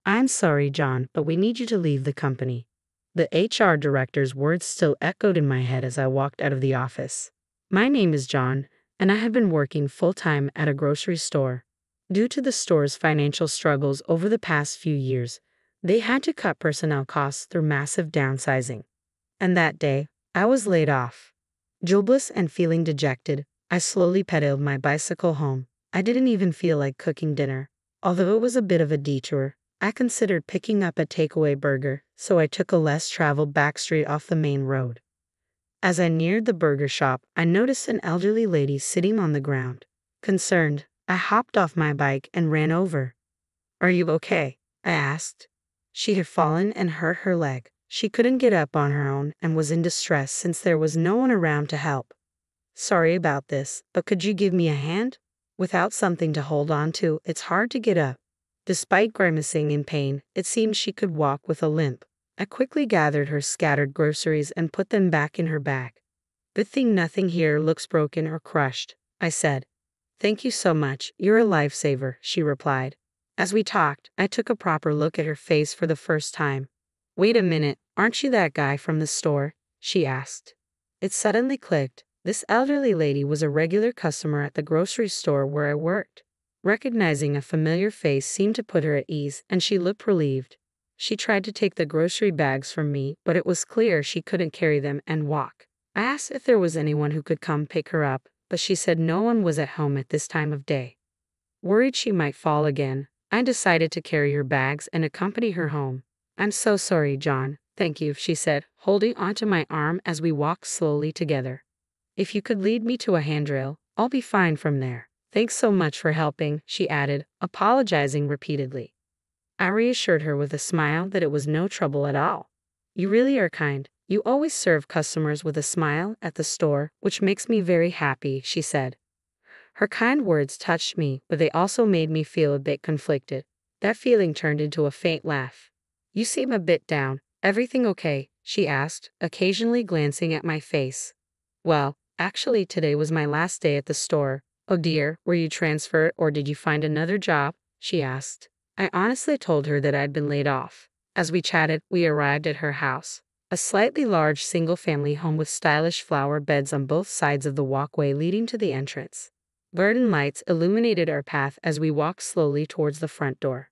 I'm sorry, John, but we need you to leave the company. The HR director's words still echoed in my head as I walked out of the office. My name is John, and I have been working full-time at a grocery store. Due to the store's financial struggles over the past few years, they had to cut personnel costs through massive downsizing. And that day, I was laid off. Jobless and feeling dejected, I slowly pedaled my bicycle home. I didn't even feel like cooking dinner. Although it was a bit of a detour, I considered picking up a takeaway burger, so I took a less traveled back street off the main road. As I neared the burger shop, I noticed an elderly lady sitting on the ground. Concerned, I hopped off my bike and ran over. "Are you okay?" I asked. She had fallen and hurt her leg. She couldn't get up on her own and was in distress since there was no one around to help. "Sorry about this, but could you give me a hand? Without something to hold on to, it's hard to get up." Despite grimacing in pain, it seemed she could walk with a limp. I quickly gathered her scattered groceries and put them back in her bag. "Good thing nothing here looks broken or crushed," I said. "Thank you so much, you're a lifesaver," she replied. As we talked, I took a proper look at her face for the first time. "Wait a minute, aren't you that guy from the store?" she asked. It suddenly clicked. This elderly lady was a regular customer at the grocery store where I worked. Recognizing a familiar face seemed to put her at ease, and she looked relieved. She tried to take the grocery bags from me, but it was clear she couldn't carry them and walk. I asked if there was anyone who could come pick her up, but she said no one was at home at this time of day. Worried she might fall again, I decided to carry her bags and accompany her home. "I'm so sorry, John. Thank you," she said, holding onto my arm as we walked slowly together. "If you could lead me to a handrail, I'll be fine from there." "Thanks so much for helping," she added, apologizing repeatedly. I reassured her with a smile that it was no trouble at all. "You really are kind. You always serve customers with a smile at the store, which makes me very happy," she said. Her kind words touched me, but they also made me feel a bit conflicted. That feeling turned into a faint laugh. "You seem a bit down. Everything okay?" she asked, occasionally glancing at my face. "Well, actually today was my last day at the store." "Oh dear, were you transferred or did you find another job?" she asked. I honestly told her that I'd been laid off. As we chatted, we arrived at her house. A slightly large single-family home with stylish flower beds on both sides of the walkway leading to the entrance. Garden lights illuminated our path as we walked slowly towards the front door.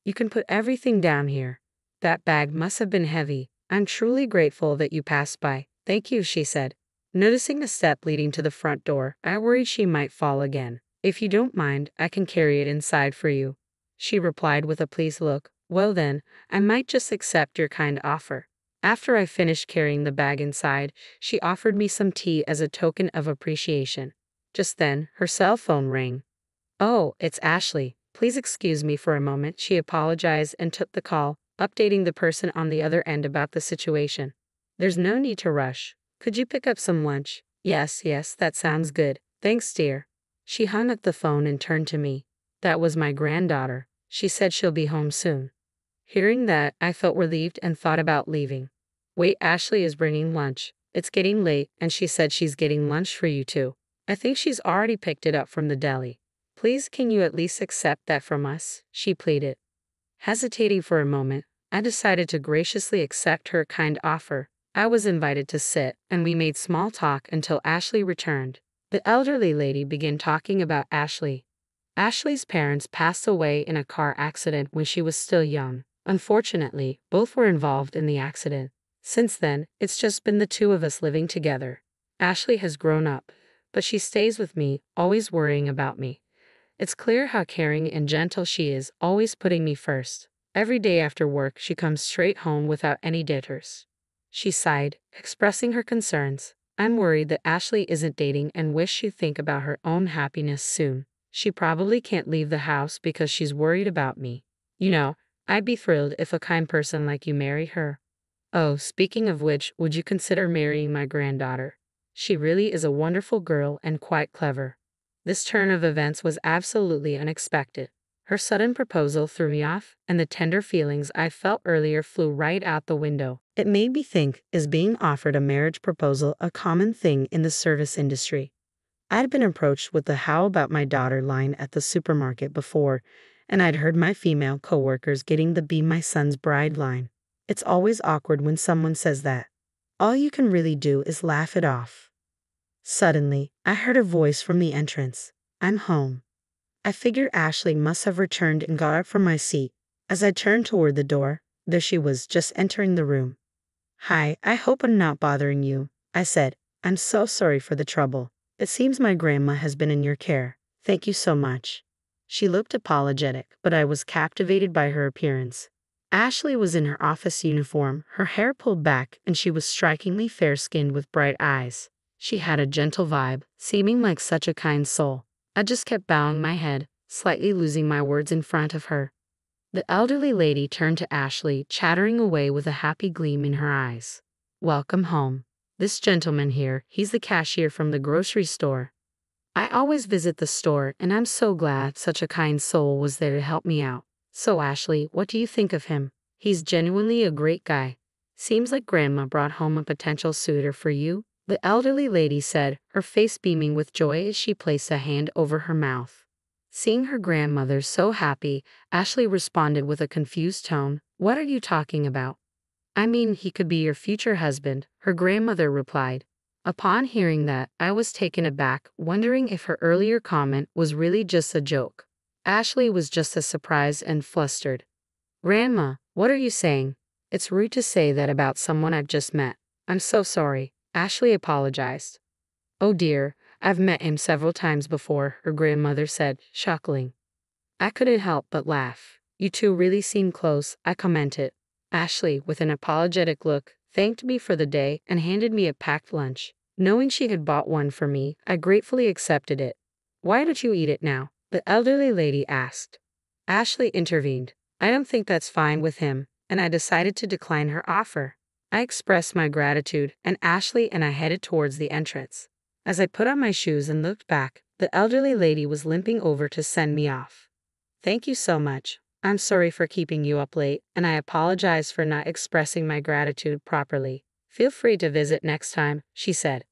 "You can put everything down here. That bag must have been heavy. I'm truly grateful that you passed by." "Thank you," she said. Noticing a step leading to the front door, I worried she might fall again. "If you don't mind, I can carry it inside for you," she replied with a pleased look. "Well then, I might just accept your kind offer." After I finished carrying the bag inside, she offered me some tea as a token of appreciation. Just then, her cell phone rang. "Oh, it's Ashley. Please excuse me for a moment," she apologized and took the call, updating the person on the other end about the situation. "There's no need to rush. Could you pick up some lunch?" Yes, that sounds good. Thanks, dear." She hung up the phone and turned to me. "That was my granddaughter. She said she'll be home soon." Hearing that, I felt relieved and thought about leaving. "Wait, Ashley is bringing lunch. It's getting late, and she said she's getting lunch for you too. I think she's already picked it up from the deli. Please, can you at least accept that from us?" she pleaded. Hesitating for a moment, I decided to graciously accept her kind offer. I was invited to sit, and we made small talk until Ashley returned. The elderly lady began talking about Ashley. Ashley's parents passed away in a car accident when she was still young. Unfortunately, both were involved in the accident. Since then, it's just been the two of us living together. Ashley has grown up, but she stays with me, always worrying about me. It's clear how caring and gentle she is, always putting me first. Every day after work, she comes straight home without any jitters. She sighed, expressing her concerns. "I'm worried that Ashley isn't dating and wish she'd think about her own happiness soon. She probably can't leave the house because she's worried about me. You know, I'd be thrilled if a kind person like you marry her. Oh, speaking of which, would you consider marrying my granddaughter? She really is a wonderful girl and quite clever." This turn of events was absolutely unexpected. Her sudden proposal threw me off, and the tender feelings I felt earlier flew right out the window. It made me think, is being offered a marriage proposal a common thing in the service industry? I'd been approached with the "how about my daughter" line at the supermarket before, and I'd heard my female coworkers getting the "be my son's bride" line. It's always awkward when someone says that. All you can really do is laugh it off. Suddenly, I heard a voice from the entrance. "I'm home." I figured Ashley must have returned and got up from my seat. As I turned toward the door, there she was, just entering the room. "Hi, I hope I'm not bothering you," I said. "I'm so sorry for the trouble. It seems my grandma has been in your care. Thank you so much." She looked apologetic, but I was captivated by her appearance. Ashley was in her office uniform, her hair pulled back, and she was strikingly fair-skinned with bright eyes. She had a gentle vibe, seeming like such a kind soul. I just kept bowing my head, slightly losing my words in front of her. The elderly lady turned to Ashley, chattering away with a happy gleam in her eyes. "Welcome home. This gentleman here, he's the cashier from the grocery store. I always visit the store, and I'm so glad such a kind soul was there to help me out. So Ashley, what do you think of him? He's genuinely a great guy. Seems like Grandma brought home a potential suitor for you," the elderly lady said, her face beaming with joy as she placed a hand over her mouth. Seeing her grandmother so happy, Ashley responded with a confused tone. "What are you talking about?" "I mean, he could be your future husband," her grandmother replied. Upon hearing that, I was taken aback, wondering if her earlier comment was really just a joke. Ashley was just as surprised and flustered. "Grandma, what are you saying? It's rude to say that about someone I've just met." "I'm so sorry," Ashley apologized. "Oh dear, I've met him several times before," her grandmother said, chuckling. I couldn't help but laugh. "You two really seem close," I commented. Ashley, with an apologetic look, thanked me for the day and handed me a packed lunch. Knowing she had bought one for me, I gratefully accepted it. "Why don't you eat it now?" the elderly lady asked. Ashley intervened. "I don't think that's fine with him," and I decided to decline her offer. I expressed my gratitude, and Ashley and I headed towards the entrance. As I put on my shoes and looked back, the elderly lady was limping over to send me off. "Thank you so much. I'm sorry for keeping you up late, and I apologize for not expressing my gratitude properly. Feel free to visit next time," she said.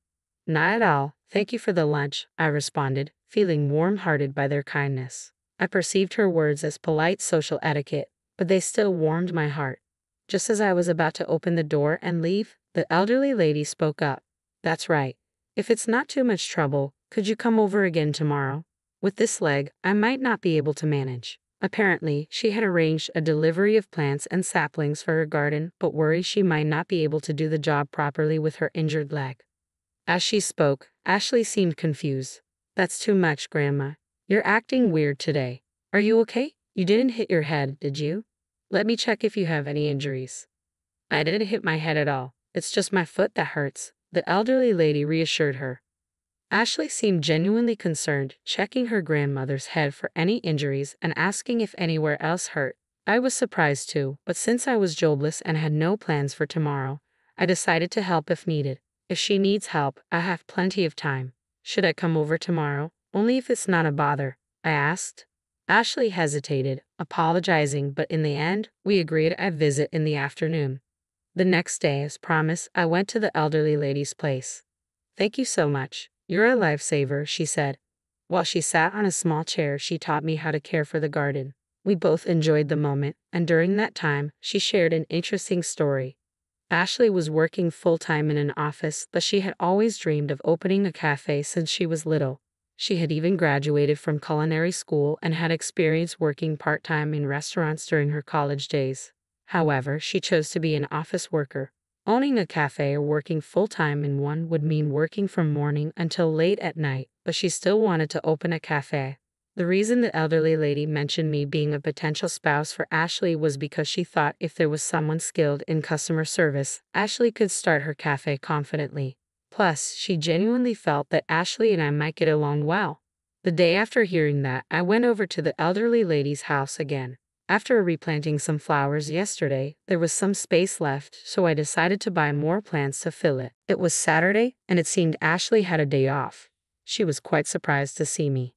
"Not at all. Thank you for the lunch," I responded, feeling warm-hearted by their kindness. I perceived her words as polite social etiquette, but they still warmed my heart. Just as I was about to open the door and leave, the elderly lady spoke up. "That's right. If it's not too much trouble, could you come over again tomorrow? With this leg, I might not be able to manage." Apparently, she had arranged a delivery of plants and saplings for her garden, but worried she might not be able to do the job properly with her injured leg. As she spoke, Ashley seemed confused. "That's too much, Grandma. You're acting weird today. Are you okay? You didn't hit your head, did you? Let me check if you have any injuries." "I didn't hit my head at all. It's just my foot that hurts," the elderly lady reassured her. Ashley seemed genuinely concerned, checking her grandmother's head for any injuries and asking if anywhere else hurt. I was surprised too, but since I was jobless and had no plans for tomorrow, I decided to help if needed. If she needs help, I have plenty of time. "Should I come over tomorrow? Only if it's not a bother," I asked. Ashley hesitated, apologizing, but in the end, we agreed I'd visit in the afternoon. The next day, as promised, I went to the elderly lady's place. "Thank you so much. You're a lifesaver," she said. While she sat on a small chair, she taught me how to care for the garden. We both enjoyed the moment, and during that time, she shared an interesting story. Ashley was working full-time in an office, but she had always dreamed of opening a cafe since she was little. She had even graduated from culinary school and had experience working part-time in restaurants during her college days. However, she chose to be an office worker. Owning a cafe or working full-time in one would mean working from morning until late at night, but she still wanted to open a cafe. The reason the elderly lady mentioned me being a potential spouse for Ashley was because she thought if there was someone skilled in customer service, Ashley could start her cafe confidently. Plus, she genuinely felt that Ashley and I might get along well. The day after hearing that, I went over to the elderly lady's house again. After replanting some flowers yesterday, there was some space left, so I decided to buy more plants to fill it. It was Saturday, and it seemed Ashley had a day off. She was quite surprised to see me.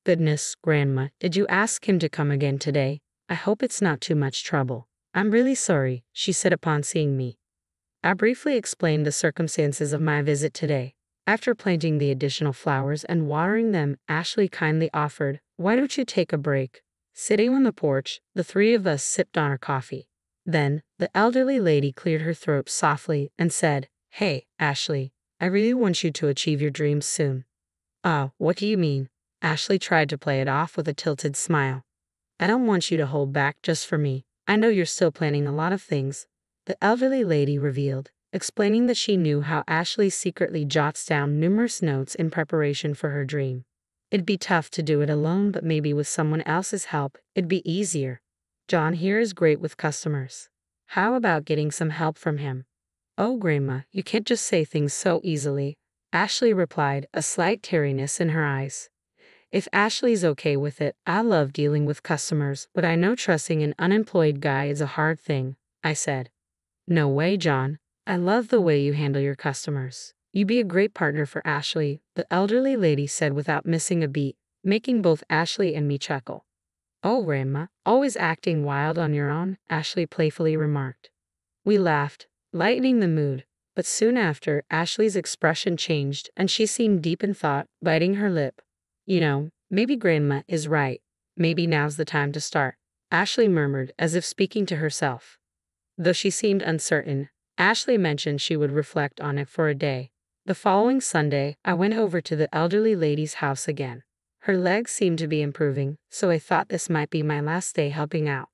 "Goodness, Grandma, did you ask him to come again today? I hope it's not too much trouble." "I'm really sorry," she said upon seeing me. I briefly explained the circumstances of my visit today. After planting the additional flowers and watering them, Ashley kindly offered, "Why don't you take a break? Sitting on the porch, the three of us sipped on our coffee. Then, the elderly lady cleared her throat softly and said, "Hey, Ashley, I really want you to achieve your dreams soon." What do you mean? Ashley tried to play it off with a tilted smile. "I don't want you to hold back just for me. I know you're still planning a lot of things," the elderly lady revealed, explaining that she knew how Ashley secretly jots down numerous notes in preparation for her dream. It'd be tough to do it alone, but maybe with someone else's help, it'd be easier. John here is great with customers. How about getting some help from him? "Oh, Grandma, you can't just say things so easily," Ashley replied, a slight teariness in her eyes. "If Ashley's okay with it, I love dealing with customers, but I know trusting an unemployed guy is a hard thing," I said. "No way, John. I love the way you handle your customers. You'd be a great partner for Ashley," the elderly lady said without missing a beat, making both Ashley and me chuckle. "Oh, Grandma, always acting wild on your own," Ashley playfully remarked. We laughed, lightening the mood, but soon after, Ashley's expression changed and she seemed deep in thought, biting her lip. Maybe Grandma is right. Maybe now's the time to start," Ashley murmured as if speaking to herself. Though she seemed uncertain, Ashley mentioned she would reflect on it for a day. The following Sunday, I went over to the elderly lady's house again. Her legs seemed to be improving, so I thought this might be my last day helping out.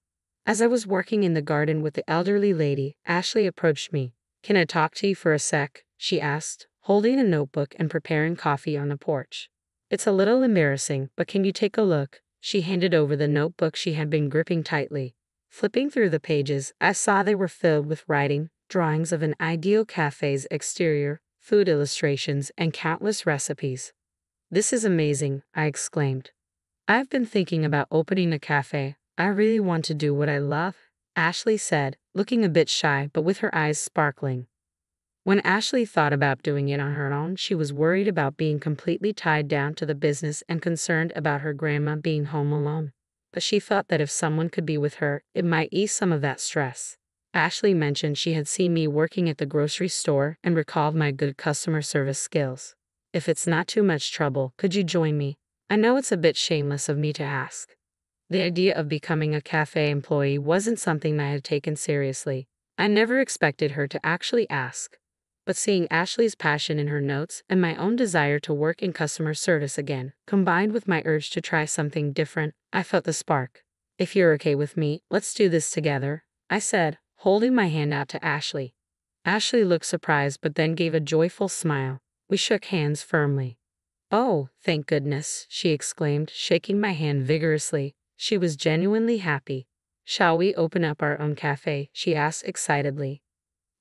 As I was working in the garden with the elderly lady, Ashley approached me. "Can I talk to you for a sec?" she asked, holding a notebook and preparing coffee on the porch. "It's a little embarrassing, but can you take a look?" She handed over the notebook she had been gripping tightly. Flipping through the pages, I saw they were filled with writing, drawings of an ideal cafe's exterior, food illustrations, and countless recipes. "This is amazing," I exclaimed. "I've been thinking about opening a cafe. I really want to do what I love," Ashley said, looking a bit shy but with her eyes sparkling. When Ashley thought about doing it on her own, she was worried about being completely tied down to the business and concerned about her grandma being home alone. But she felt that if someone could be with her, it might ease some of that stress. Ashley mentioned she had seen me working at the grocery store and recalled my good customer service skills. "If it's not too much trouble, could you join me? I know it's a bit shameless of me to ask." The idea of becoming a cafe employee wasn't something I had taken seriously. I never expected her to actually ask. But seeing Ashley's passion in her notes and my own desire to work in customer service again, combined with my urge to try something different, I felt the spark. "If you're okay with me, let's do this together," I said, holding my hand out to Ashley. Ashley looked surprised but then gave a joyful smile. We shook hands firmly. "Oh, thank goodness," she exclaimed, shaking my hand vigorously. She was genuinely happy. "Shall we open up our own cafe?" she asked excitedly.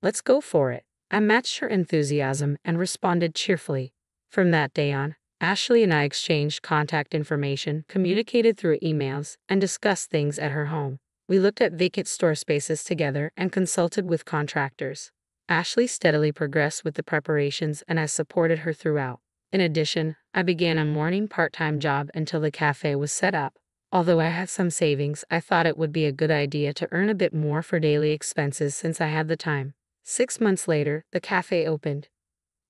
"Let's go for it." I matched her enthusiasm and responded cheerfully. From that day on, Ashley and I exchanged contact information, communicated through emails, and discussed things at her home. We looked at vacant store spaces together and consulted with contractors. Ashley steadily progressed with the preparations and I supported her throughout. In addition, I began a morning part-time job until the cafe was set up. Although I had some savings, I thought it would be a good idea to earn a bit more for daily expenses since I had the time. 6 months later, the cafe opened.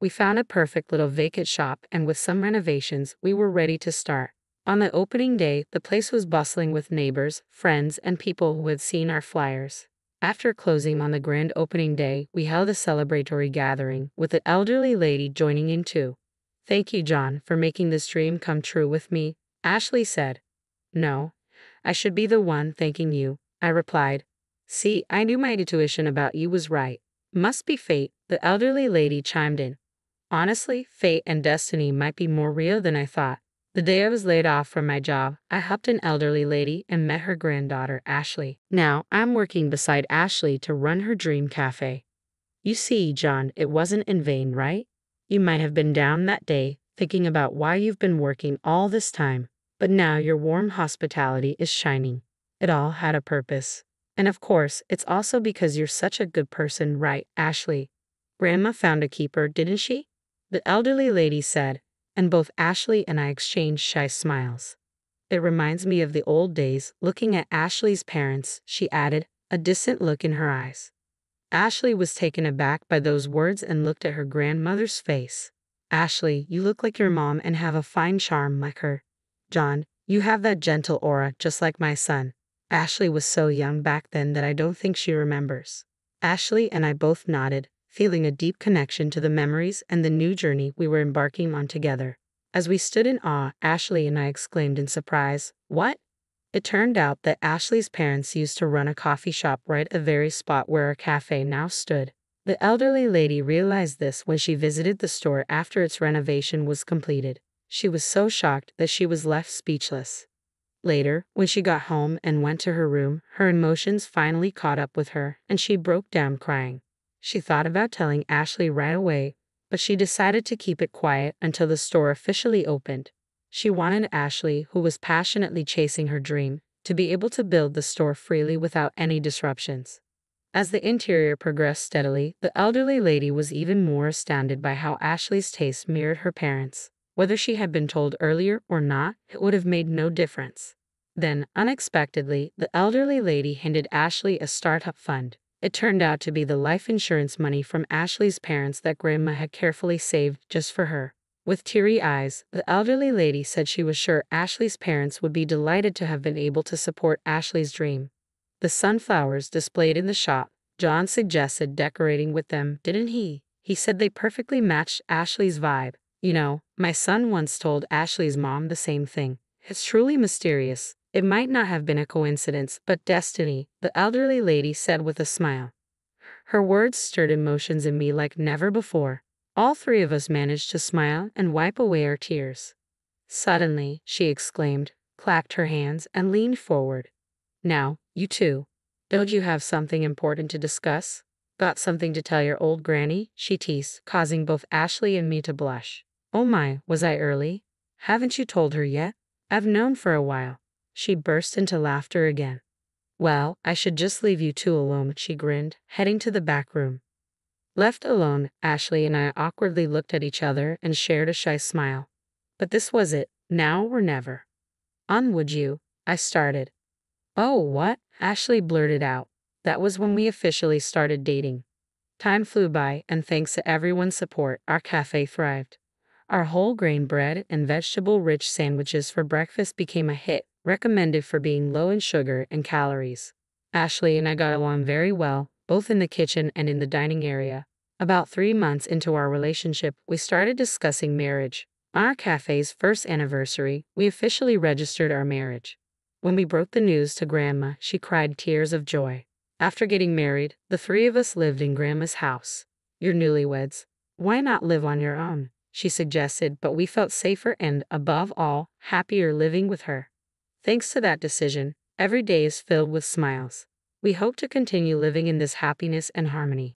We found a perfect little vacant shop and with some renovations, we were ready to start. On the opening day, the place was bustling with neighbors, friends, and people who had seen our flyers. After closing on the grand opening day, we held a celebratory gathering, with the elderly lady joining in too. "Thank you, John, for making this dream come true with me," Ashley said. "No, I should be the one thanking you," I replied. "See, I knew my intuition about you was right." "Must be fate," the elderly lady chimed in. Honestly, fate and destiny might be more real than I thought. The day I was laid off from my job, I helped an elderly lady and met her granddaughter, Ashley. Now, I'm working beside Ashley to run her dream cafe. You see, John, it wasn't in vain, right? You might have been down that day, thinking about why you've been working all this time, but now your warm hospitality is shining. It all had a purpose. And of course, it's also because you're such a good person, right, Ashley? Grandma found a keeper, didn't she? The elderly lady said, and both Ashley and I exchanged shy smiles. It reminds me of the old days. Looking at Ashley's parents, she added, a distant look in her eyes. Ashley was taken aback by those words and looked at her grandmother's face. "Ashley, you look like your mom and have a fine charm like her. John, You have that gentle aura just like my son. Ashley was so young back then that I don't think she remembers. Ashley and I both nodded, feeling a deep connection to the memories and the new journey we were embarking on together. As we stood in awe, Ashley and I exclaimed in surprise, "What?" It turned out that Ashley's parents used to run a coffee shop right at the very spot where our cafe now stood. The elderly lady realized this when she visited the store after its renovation was completed. She was so shocked that she was left speechless. Later, when she got home and went to her room, her emotions finally caught up with her, and she broke down crying. She thought about telling Ashley right away, but she decided to keep it quiet until the store officially opened. She wanted Ashley, who was passionately chasing her dream, to be able to build the store freely without any disruptions. As the interior progressed steadily, the elderly lady was even more astounded by how Ashley's taste mirrored her parents'. Whether she had been told earlier or not, it would have made no difference. Then, unexpectedly, the elderly lady handed Ashley a startup fund. It turned out to be the life insurance money from Ashley's parents that Grandma had carefully saved just for her. With teary eyes, the elderly lady said she was sure Ashley's parents would be delighted to have been able to support Ashley's dream. The sunflowers displayed in the shop, John suggested decorating with them, didn't he? He said they perfectly matched Ashley's vibe. You know, my son once told Ashley's mom the same thing. It's truly mysterious. It might not have been a coincidence, but destiny, the elderly lady said with a smile. Her words stirred emotions in me like never before. All three of us managed to smile and wipe away our tears. Suddenly, she exclaimed, clapped her hands, and leaned forward. Now, you two. Don't you have something important to discuss? Got something to tell your old granny? She teased, causing both Ashley and me to blush. Oh my, was I early? Haven't you told her yet? I've known for a while. She burst into laughter again. Well, I should just leave you two alone, she grinned, heading to the back room. Left alone, Ashley and I awkwardly looked at each other and shared a shy smile. But this was it, now or never. On would you? I started. Oh, what? Ashley blurted out. That was when we officially started dating. Time flew by, and thanks to everyone's support, our cafe thrived. Our whole grain bread and vegetable-rich sandwiches for breakfast became a hit, recommended for being low in sugar and calories. Ashley and I got along very well, both in the kitchen and in the dining area. About 3 months into our relationship, we started discussing marriage. On our cafe's first anniversary, we officially registered our marriage. When we broke the news to Grandma, she cried tears of joy. After getting married, the three of us lived in Grandma's house. You're newlyweds. Why not live on your own? She suggested, but we felt safer and, above all, happier living with her. Thanks to that decision, every day is filled with smiles. We hope to continue living in this happiness and harmony.